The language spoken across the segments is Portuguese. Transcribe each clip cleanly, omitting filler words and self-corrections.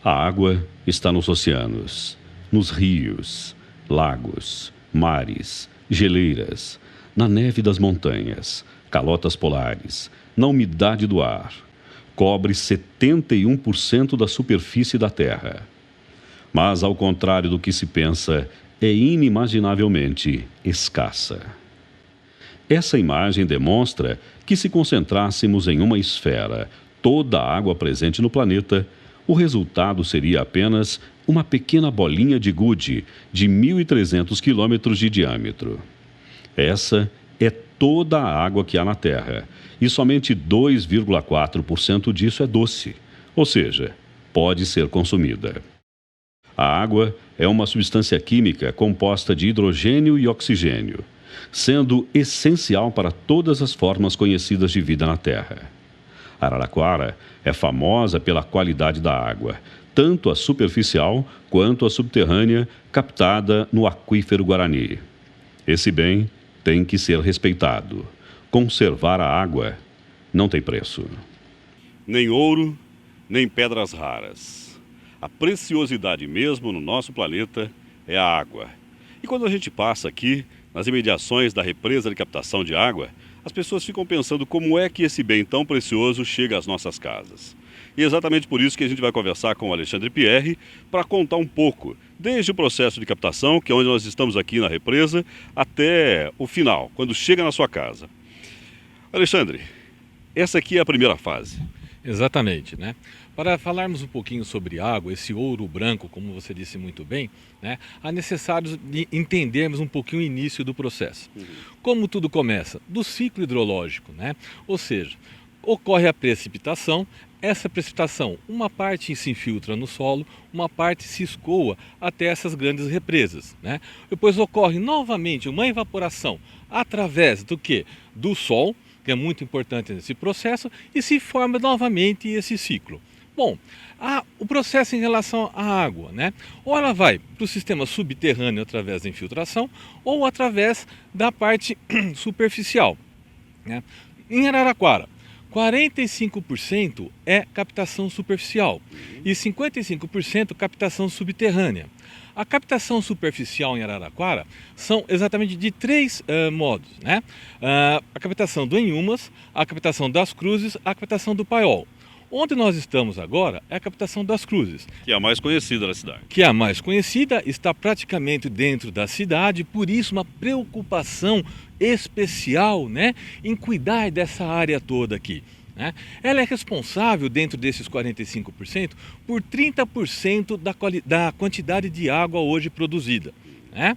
A água está nos oceanos, nos rios, lagos, mares, geleiras, na neve das montanhas, calotas polares, na umidade do ar. Cobre 71% da superfície da Terra. Mas, ao contrário do que se pensa, é inimaginavelmente escassa. Essa imagem demonstra que, se concentrássemos em uma esfera toda a água presente no planeta, o resultado seria apenas uma pequena bolinha de gude de 1.300 quilômetros de diâmetro. Essa é toda a água que há na Terra, e somente 2,4% disso é doce, ou seja, pode ser consumida. A água é uma substância química composta de hidrogênio e oxigênio, sendo essencial para todas as formas conhecidas de vida na Terra. Araraquara é famosa pela qualidade da água, tanto a superficial quanto a subterrânea, captada no aquífero Guarani. Esse bem tem que ser respeitado. Conservar a água não tem preço. Nem ouro, nem pedras raras. A preciosidade mesmo no nosso planeta é a água. E quando a gente passa aqui, nas imediações da represa de captação de água, as pessoas ficam pensando como é que esse bem tão precioso chega às nossas casas. E é exatamente por isso que a gente vai conversar com o Alexandre Pierre para contar um pouco, desde o processo de captação, que é onde nós estamos aqui na represa, até o final, quando chega na sua casa. Alexandre, essa aqui é a primeira fase. Exatamente, né? Para falarmos um pouquinho sobre água, esse ouro branco, como você disse muito bem, né, há necessário de entendermos um pouquinho o início do processo. Como tudo começa? Do ciclo hidrológico, né? Ou seja, ocorre a precipitação, essa precipitação, uma parte se infiltra no solo, uma parte se escoa até essas grandes represas, né? Depois ocorre novamente uma evaporação através do quê? Do sol, que é muito importante nesse processo, e se forma novamente esse ciclo. Bom, o processo em relação à água, né? Ou ela vai para o sistema subterrâneo através da infiltração, ou através da parte superficial, né? Em Araraquara, 45% é captação superficial e 55% captação subterrânea. A captação superficial em Araraquara são exatamente de três modos, né? A captação do Inhumas, a captação das Cruzes, a captação do Paiol. Onde nós estamos agora é a captação das Cruzes. Que é a mais conhecida da cidade. Que é a mais conhecida, está praticamente dentro da cidade, por isso uma preocupação especial, né, em cuidar dessa área toda aqui, né? Ela é responsável, dentro desses 45%, por 30% da quantidade de água hoje produzida, né?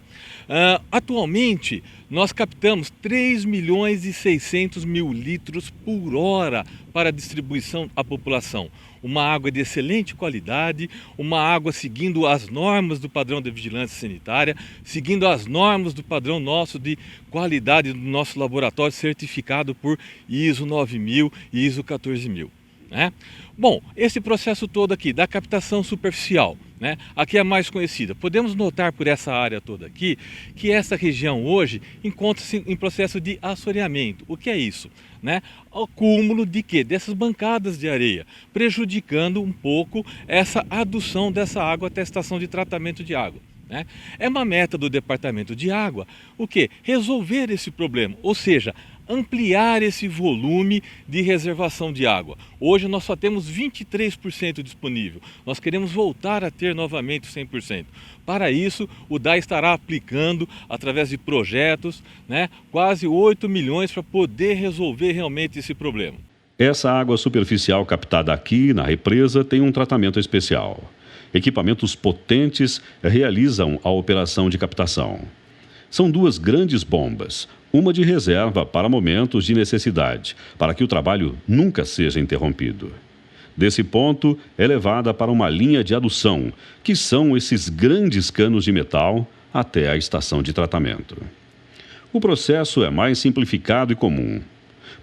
Atualmente, nós captamos 3.600.000 litros por hora para distribuição à população. Uma água de excelente qualidade, uma água seguindo as normas do padrão de vigilância sanitária, seguindo as normas do padrão nosso de qualidade do nosso laboratório certificado por ISO 9000 e ISO 14000. Né? Bom, esse processo todo aqui da captação superficial, né? Aqui é a mais conhecida. Podemos notar por essa área toda aqui que essa região hoje encontra-se em processo de assoreamento. O que é isso? Né? O acúmulo de quê? Dessas bancadas de areia, prejudicando um pouco essa adução dessa água até a estação de tratamento de água. Né? É uma meta do Departamento de Água o quê? Resolver esse problema, ou seja, ampliar esse volume de reservação de água. Hoje nós só temos 23% disponível, nós queremos voltar a ter novamente 100%. Para isso, o DAE estará aplicando, através de projetos, né, quase 8 milhões para poder resolver realmente esse problema. Essa água superficial captada aqui na represa tem um tratamento especial. Equipamentos potentes realizam a operação de captação. São duas grandes bombas, uma de reserva para momentos de necessidade, para que o trabalho nunca seja interrompido. Desse ponto, é levada para uma linha de adução, que são esses grandes canos de metal, até a estação de tratamento. O processo é mais simplificado e comum.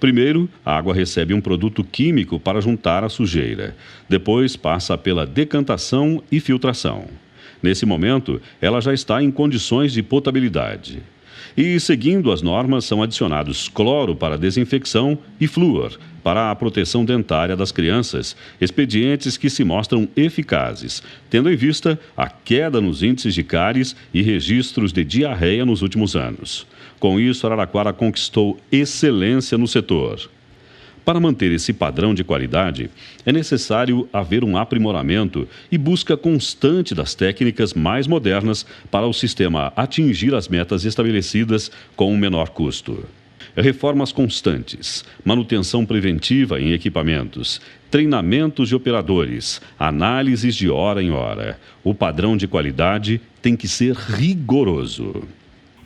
Primeiro, a água recebe um produto químico para juntar a sujeira. Depois, passa pela decantação e filtração. Nesse momento, ela já está em condições de potabilidade. E, seguindo as normas, são adicionados cloro para desinfecção e flúor para a proteção dentária das crianças, expedientes que se mostram eficazes, tendo em vista a queda nos índices de cáries e registros de diarreia nos últimos anos. Com isso, Araraquara conquistou excelência no setor. Para manter esse padrão de qualidade, é necessário haver um aprimoramento e busca constante das técnicas mais modernas para o sistema atingir as metas estabelecidas com um menor custo. Reformas constantes, manutenção preventiva em equipamentos, treinamentos de operadores, análises de hora em hora. O padrão de qualidade tem que ser rigoroso.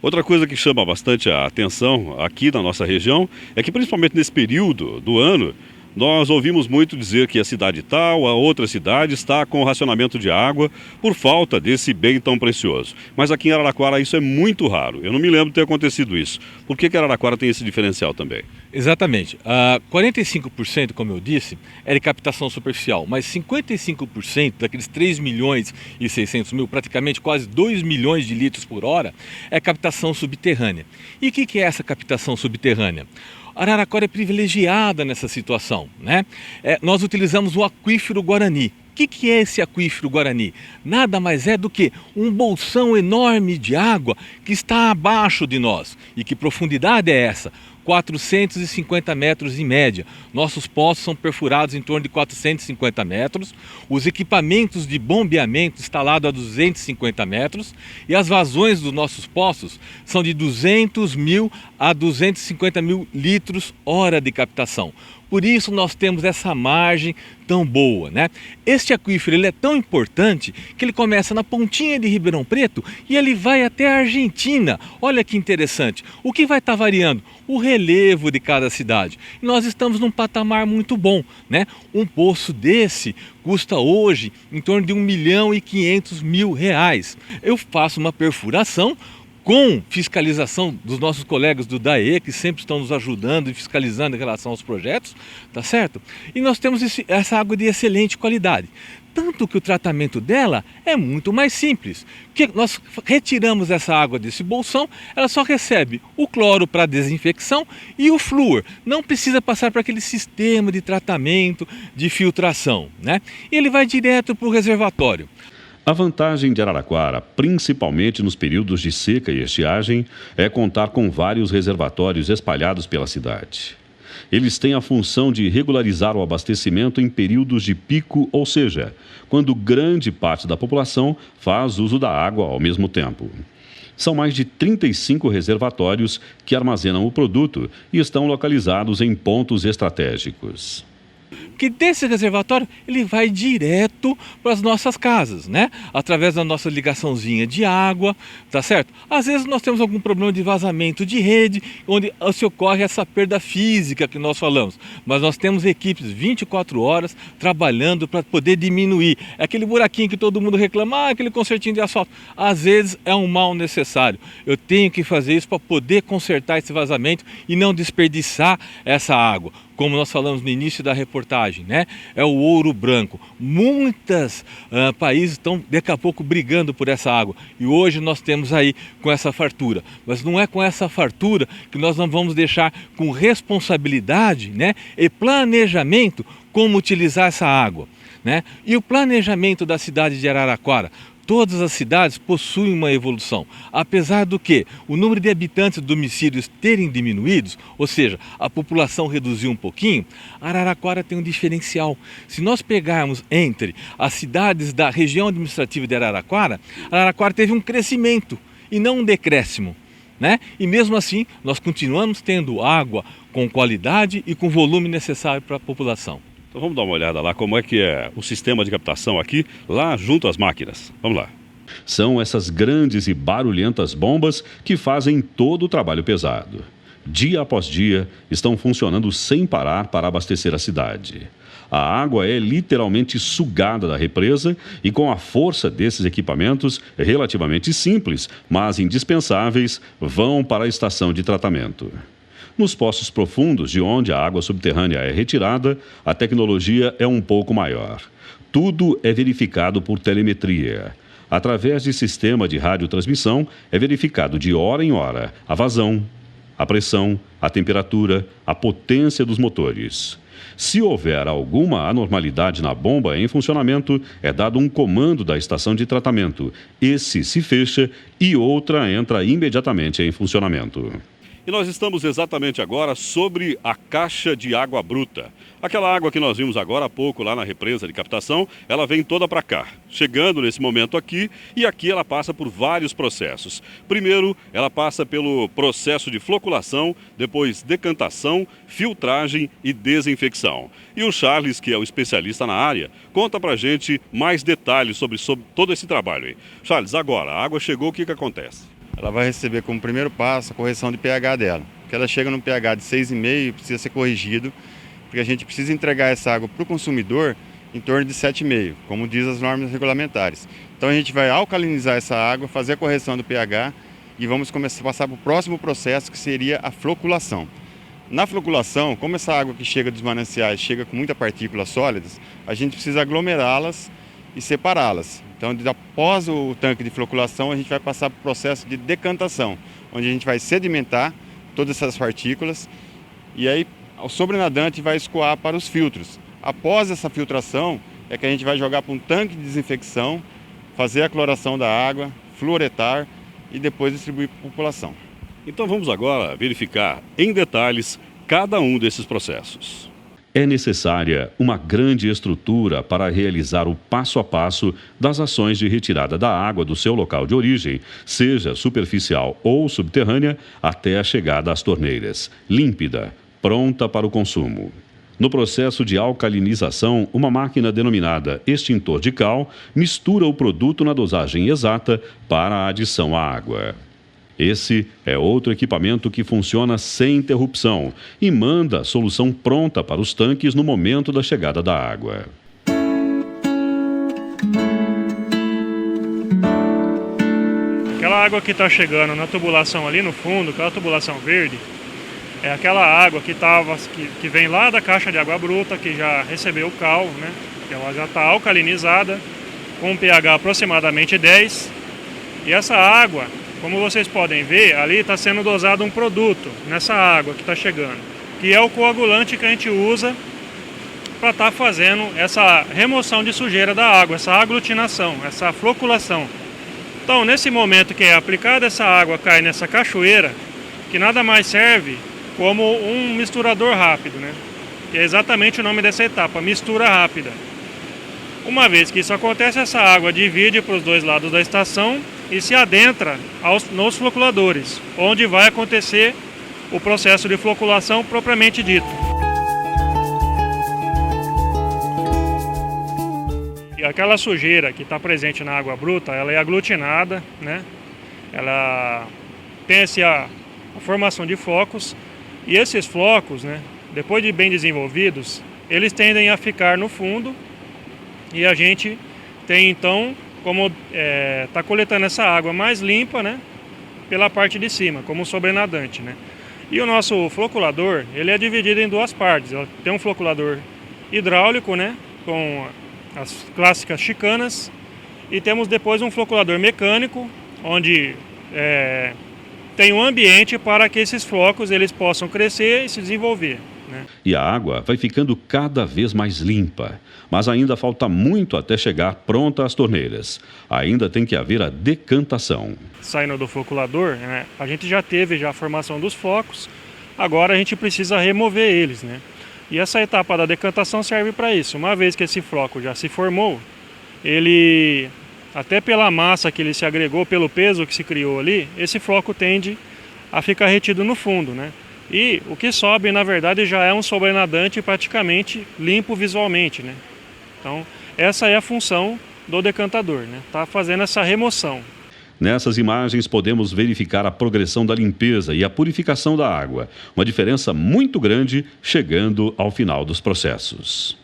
Outra coisa que chama bastante a atenção aqui na nossa região é que, principalmente nesse período do ano, nós ouvimos muito dizer que a cidade tal, a outra cidade está com racionamento de água por falta desse bem tão precioso. Mas aqui em Araraquara isso é muito raro. Eu não me lembro de ter acontecido isso. Por que Araraquara tem esse diferencial também? Exatamente. 45%, como eu disse, é de captação superficial, mas 55% daqueles 3 milhões e 600 mil, praticamente quase 2 milhões de litros por hora, é captação subterrânea. E o que é essa captação subterrânea? Araraquara é privilegiada nessa situação, né? Nós utilizamos o aquífero Guarani. O que é esse aquífero Guarani? Nada mais é do que um bolsão enorme de água que está abaixo de nós. E que profundidade é essa? 450 metros em média. Nossos poços são perfurados em torno de 450 metros, os equipamentos de bombeamento instalados a 250 metros e as vazões dos nossos poços são de 200 mil a 250 mil litros hora de captação. Por isso nós temos essa margem tão boa, né? Este aquífero ele é tão importante que ele começa na pontinha de Ribeirão Preto e ele vai até a Argentina. Olha que interessante. O que vai estar variando? O relevo de cada cidade. E nós estamos num patamar muito bom, né? Um poço desse custa hoje em torno de R$1.500.000. Eu faço uma perfuração com fiscalização dos nossos colegas do DAE, que sempre estão nos ajudando e fiscalizando em relação aos projetos, tá certo? E nós temos essa água de excelente qualidade. Tanto que o tratamento dela é muito mais simples. Que nós retiramos essa água desse bolsão, ela só recebe o cloro para desinfecção e o flúor. Não precisa passar por aquele sistema de tratamento, de filtração, né? E ele vai direto para o reservatório. A vantagem de Araraquara, principalmente nos períodos de seca e estiagem, é contar com vários reservatórios espalhados pela cidade. Eles têm a função de regularizar o abastecimento em períodos de pico, ou seja, quando grande parte da população faz uso da água ao mesmo tempo. São mais de 35 reservatórios que armazenam o produto e estão localizados em pontos estratégicos. Que desse reservatório ele vai direto para as nossas casas, né? Através da nossa ligaçãozinha de água, tá certo? Às vezes nós temos algum problema de vazamento de rede, onde se ocorre essa perda física que nós falamos. Mas nós temos equipes 24 horas trabalhando para poder diminuir. É aquele buraquinho que todo mundo reclama, aquele consertinho de asfalto. Às vezes é um mal necessário. Eu tenho que fazer isso para poder consertar esse vazamento e não desperdiçar essa água. Como nós falamos no início da reportagem, né? É o ouro branco. Muitos países estão daqui a pouco brigando por essa água. E hoje nós temos aí com essa fartura. Mas não é com essa fartura que nós não vamos deixar com responsabilidade, né? E planejamento como utilizar essa água, né? E o planejamento da cidade de Araraquara. Todas as cidades possuem uma evolução, apesar do que o número de habitantes de domicílios terem diminuídos, ou seja, a população reduziu um pouquinho, Araraquara tem um diferencial. Se nós pegarmos entre as cidades da região administrativa de Araraquara, Araraquara teve um crescimento e não um decréscimo, né? E mesmo assim, nós continuamos tendo água com qualidade e com volume necessário para a população. Então vamos dar uma olhada lá como é que é o sistema de captação aqui, lá junto às máquinas. Vamos lá. São essas grandes e barulhentas bombas que fazem todo o trabalho pesado. Dia após dia, estão funcionando sem parar para abastecer a cidade. A água é literalmente sugada da represa e com a força desses equipamentos, relativamente simples, mas indispensáveis, vão para a estação de tratamento. Nos poços profundos, de onde a água subterrânea é retirada, a tecnologia é um pouco maior. Tudo é verificado por telemetria. Através de sistema de radiotransmissão, é verificado de hora em hora a vazão, a pressão, a temperatura, a potência dos motores. Se houver alguma anormalidade na bomba em funcionamento, é dado um comando da estação de tratamento. Esse se fecha e outra entra imediatamente em funcionamento. E nós estamos exatamente agora sobre a caixa de água bruta. Aquela água que nós vimos agora há pouco lá na represa de captação, ela vem toda para cá, chegando nesse momento aqui, e aqui ela passa por vários processos. Primeiro, ela passa pelo processo de floculação, depois decantação, filtragem e desinfecção. E o Charles, que é o especialista na área, conta pra gente mais detalhes sobre todo esse trabalho aí. Charles, agora, a água chegou, o que acontece? Ela vai receber como primeiro passo a correção de pH dela. Porque ela chega num pH de 6,5, precisa ser corrigido, porque a gente precisa entregar essa água para o consumidor em torno de 7,5, como diz as normas regulamentares. Então a gente vai alcalinizar essa água, fazer a correção do pH e vamos começar a passar para o próximo processo, que seria a floculação. Na floculação, como essa água que chega dos mananciais chega com muitas partículas sólidas, a gente precisa aglomerá-las e separá-las. Então, após o tanque de floculação, a gente vai passar para o processo de decantação, onde a gente vai sedimentar todas essas partículas e aí o sobrenadante vai escoar para os filtros. Após essa filtração, é que a gente vai jogar para um tanque de desinfecção, fazer a cloração da água, fluoretar e depois distribuir para a população. Então vamos agora verificar em detalhes cada um desses processos. É necessária uma grande estrutura para realizar o passo a passo das ações de retirada da água do seu local de origem, seja superficial ou subterrânea, até a chegada às torneiras, límpida, pronta para o consumo. No processo de alcalinização, uma máquina denominada extintor de cal mistura o produto na dosagem exata para a adição à água. Esse é outro equipamento que funciona sem interrupção e manda a solução pronta para os tanques no momento da chegada da água. Aquela água que está chegando na tubulação ali no fundo, aquela tubulação verde, é aquela água que vem lá da caixa de água bruta, que já recebeu o cal, né? Que ela já está alcalinizada, com um pH aproximadamente 10. E essa água, como vocês podem ver, ali está sendo dosado um produto nessa água que está chegando, que é o coagulante que a gente usa para estar fazendo essa remoção de sujeira da água, essa aglutinação, essa floculação. Então, nesse momento que é aplicada essa água, cai nessa cachoeira, que nada mais serve como um misturador rápido, né? Que é exatamente o nome dessa etapa, mistura rápida. Uma vez que isso acontece, essa água divide para os dois lados da estação e se adentra nos floculadores, onde vai acontecer o processo de floculação propriamente dito. E aquela sujeira que está presente na água bruta, ela é aglutinada, né? Ela tem a formação de flocos, e esses flocos, né, depois de bem desenvolvidos, eles tendem a ficar no fundo, e a gente tem então como tá coletando essa água mais limpa, né, pela parte de cima, como sobrenadante, né. E o nosso floculador, ele é dividido em duas partes. Tem um floculador hidráulico, né, com as clássicas chicanas, e temos depois um floculador mecânico, onde tem um ambiente para que esses flocos eles possam crescer e se desenvolver, né? E a água vai ficando cada vez mais limpa, mas ainda falta muito até chegar pronta às torneiras. Ainda tem que haver a decantação. Saindo do floculador, né, a gente já teve a formação dos flocos, agora a gente precisa remover eles, né? E essa etapa da decantação serve para isso. Uma vez que esse floco já se formou, ele, até pela massa que ele se agregou, pelo peso que se criou ali, esse floco tende a ficar retido no fundo, né? E o que sobe, na verdade, já é um sobrenadante praticamente limpo visualmente, né? Então, essa é a função do decantador, né? Tá fazendo essa remoção. Nessas imagens podemos verificar a progressão da limpeza e a purificação da água. Uma diferença muito grande chegando ao final dos processos.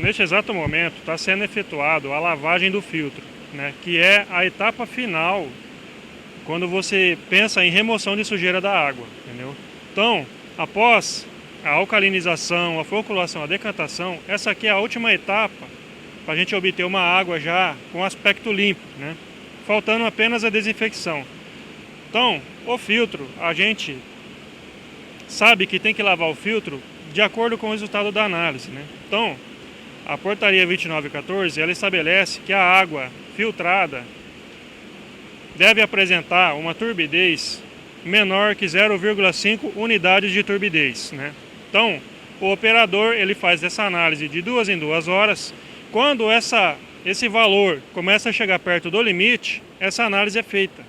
Neste exato momento está sendo efetuado a lavagem do filtro, né? Que é a etapa final quando você pensa em remoção de sujeira da água, entendeu? Então, após a alcalinização, a floculação, a decantação, essa aqui é a última etapa para a gente obter uma água já com aspecto limpo, né? faltando apenas a desinfecção. Então, o filtro, a gente sabe que tem que lavar o filtro de acordo com o resultado da análise, né? Então, a portaria 2914, ela estabelece que a água filtrada deve apresentar uma turbidez menor que 0,5 unidades de turbidez, né? Então, o operador ele faz essa análise de 2 em 2 horas. Quando esse valor começa a chegar perto do limite, essa análise é feita.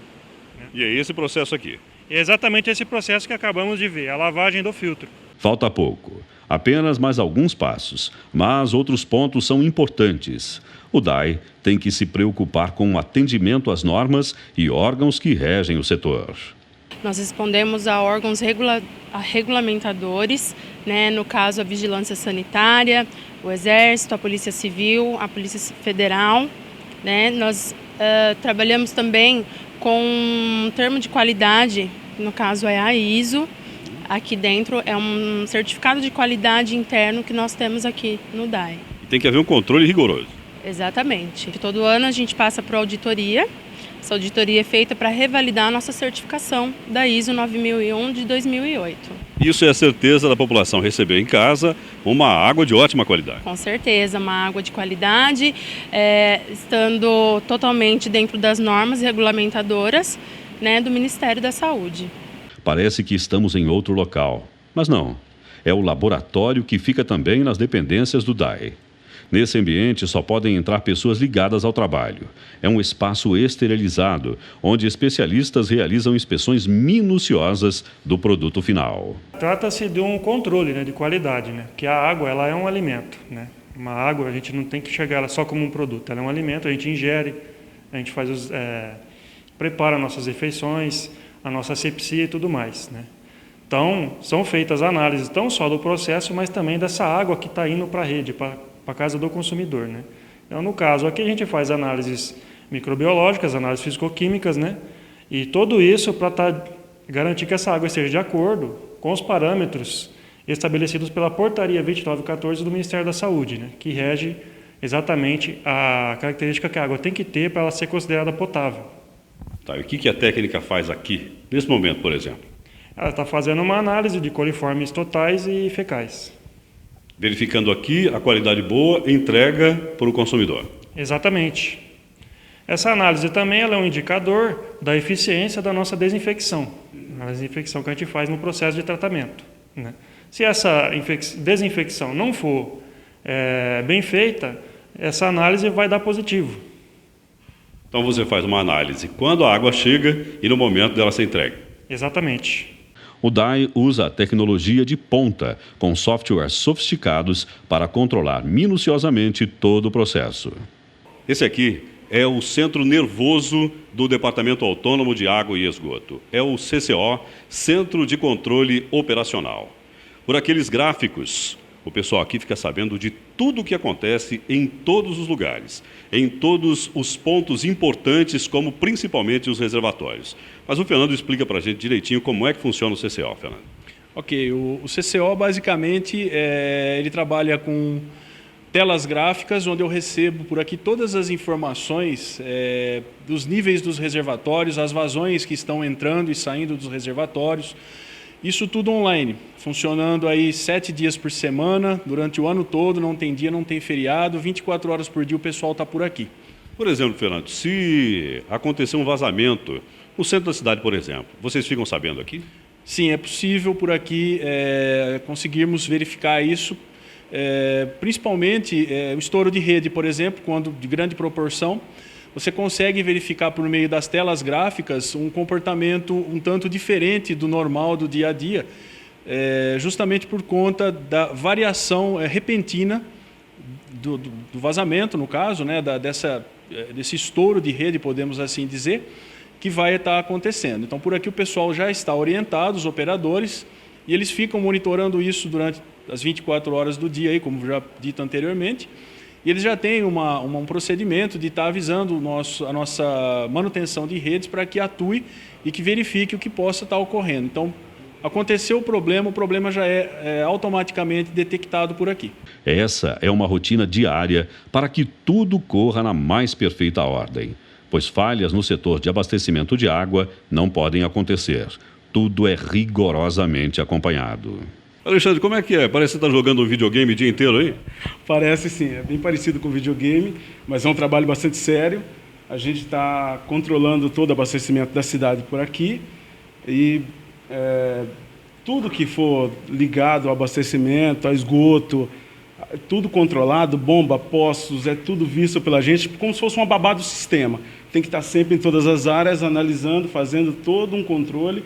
E é esse processo aqui? É exatamente esse processo que acabamos de ver, a lavagem do filtro. Falta pouco. Apenas mais alguns passos, mas outros pontos são importantes. O DAI tem que se preocupar com o atendimento às normas e órgãos que regem o setor. Nós respondemos a órgãos regulamentadores, né, no caso a Vigilância Sanitária, o Exército, a Polícia Civil, a Polícia Federal, né. Nós trabalhamos também com um termo de qualidade, no caso é a ISO. Aqui dentro é um certificado de qualidade interno que nós temos aqui no DAI. E tem que haver um controle rigoroso. Exatamente. Todo ano a gente passa por auditoria. Essa auditoria é feita para revalidar a nossa certificação da ISO 9001 de 2008. Isso é a certeza da população receber em casa uma água de ótima qualidade. Com certeza, uma água de qualidade, estando totalmente dentro das normas regulamentadoras, né, do Ministério da Saúde. Parece que estamos em outro local, mas não. É o laboratório que fica também nas dependências do DAI. Nesse ambiente só podem entrar pessoas ligadas ao trabalho. É um espaço esterilizado, onde especialistas realizam inspeções minuciosas do produto final. Trata-se de um controle, né, de qualidade, né? Que a água ela é um alimento, né? Uma água a gente não tem que enxergar ela só como um produto, ela é um alimento, a gente ingere, a gente prepara nossas refeições, a nossa asepsia e tudo mais, né? Então, são feitas análises não só do processo, mas também dessa água que está indo para a rede, para a casa do consumidor, né? Então, no caso, aqui a gente faz análises microbiológicas, análises fisicoquímicas, né? E tudo isso para garantir que essa água esteja de acordo com os parâmetros estabelecidos pela portaria 2914 do Ministério da Saúde, né? Que rege exatamente a característica que a água tem que ter para ela ser considerada potável. Tá, e o que a técnica faz aqui, nesse momento, por exemplo? Ela está fazendo uma análise de coliformes totais e fecais. Verificando aqui a qualidade boa, entrega para o consumidor. Exatamente. Essa análise também ela é um indicador da eficiência da nossa desinfecção. A desinfecção que a gente faz no processo de tratamento, né? Se essa desinfecção não for bem feita, essa análise vai dar positivo. Então você faz uma análise quando a água chega e no momento dela ser entregue. Exatamente. O DAI usa a tecnologia de ponta, com softwares sofisticados para controlar minuciosamente todo o processo. Esse aqui é o centro nervoso do Departamento Autônomo de Água e Esgoto. É o CCO, Centro de Controle Operacional. Por aqueles gráficos, o pessoal aqui fica sabendo de tudo o que acontece em todos os lugares, em todos os pontos importantes, como principalmente os reservatórios. Mas o Fernando explica para a gente direitinho como é que funciona o CCO, Fernando. Ok, o CCO basicamente ele trabalha com telas gráficas, onde eu recebo por aqui todas as informações dos níveis dos reservatórios, as vazões que estão entrando e saindo dos reservatórios. Isso tudo online, funcionando aí 7 dias por semana, durante o ano todo, não tem dia, não tem feriado, 24 horas por dia o pessoal está por aqui. Por exemplo, Fernando, se acontecer um vazamento no centro da cidade, por exemplo, vocês ficam sabendo aqui? Sim, é possível por aqui conseguirmos verificar isso, principalmente o estouro de rede, por exemplo, quando de grande proporção. Você consegue verificar por meio das telas gráficas um comportamento um tanto diferente do normal do dia a dia, justamente por conta da variação repentina do vazamento, no caso, né, desse estouro de rede, podemos assim dizer, que vai estar acontecendo. Então, por aqui o pessoal já está orientado, os operadores, e eles ficam monitorando isso durante as 24 horas do dia, aí, como já dito anteriormente. E eles já têm um procedimento de estar avisando a nossa manutenção de redes para que atue e que verifique o que possa estar ocorrendo. Então, aconteceu o problema já é automaticamente detectado por aqui. Essa é uma rotina diária para que tudo corra na mais perfeita ordem. pois falhas no setor de abastecimento de água não podem acontecer. Tudo é rigorosamente acompanhado. Alexandre, como é que é? Parece que você está jogando um videogame o dia inteiro aí? Parece sim, é bem parecido com videogame, mas é um trabalho bastante sério. A gente está controlando todo o abastecimento da cidade por aqui e tudo que for ligado ao abastecimento, ao esgoto, tudo controlado, bomba, poços, é tudo visto pela gente como se fosse uma babá do sistema. Tem que estar sempre em todas as áreas, analisando, fazendo todo um controle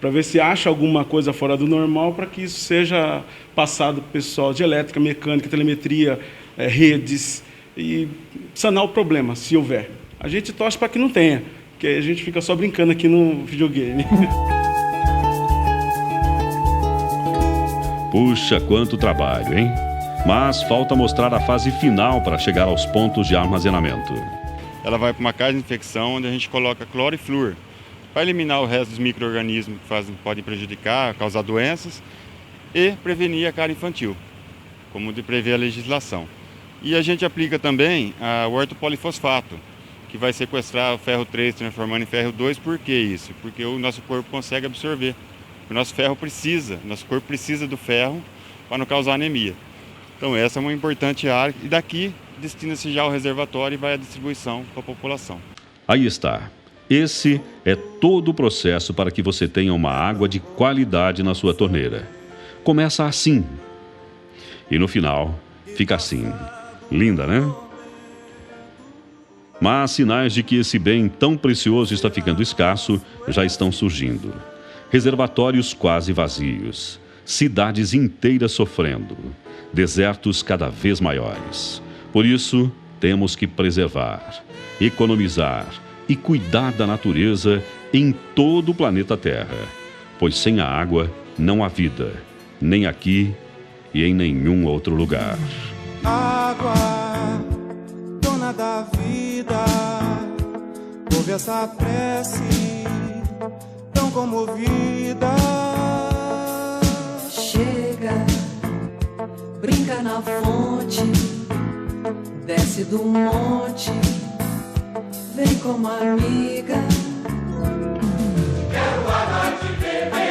para ver se acha alguma coisa fora do normal, para que isso seja passado para o pessoal de elétrica, mecânica, telemetria, redes, e sanar o problema, se houver. A gente torce para que não tenha, porque a gente fica só brincando aqui no videogame. Puxa, quanto trabalho, hein? Mas falta mostrar a fase final para chegar aos pontos de armazenamento. Ela vai para uma caixa de infecção onde a gente coloca cloro e flúor, para eliminar o resto dos micro-organismos que podem prejudicar, causar doenças e prevenir a cárie infantil, como prevê a legislação. E a gente aplica também o ortopolifosfato, que vai sequestrar o ferro 3 transformando em ferro 2. Por que isso? Porque o nosso corpo consegue absorver. O nosso corpo precisa do ferro para não causar anemia. Então essa é uma importante área e daqui destina-se já ao reservatório e vai à distribuição para a população. Aí está. Esse é todo o processo para que você tenha uma água de qualidade na sua torneira. Começa assim. E no final, fica assim. Linda, né? Mas sinais de que esse bem tão precioso está ficando escasso já estão surgindo. Reservatórios quase vazios. Cidades inteiras sofrendo. Desertos cada vez maiores. Por isso, temos que preservar, economizar e cuidar da natureza em todo o planeta Terra, pois sem a água não há vida, nem aqui e em nenhum outro lugar. Água, dona da vida, ouve essa prece tão comovida. Chega, brinca na fonte, desce do monte, vem como amiga. Quero água de beber.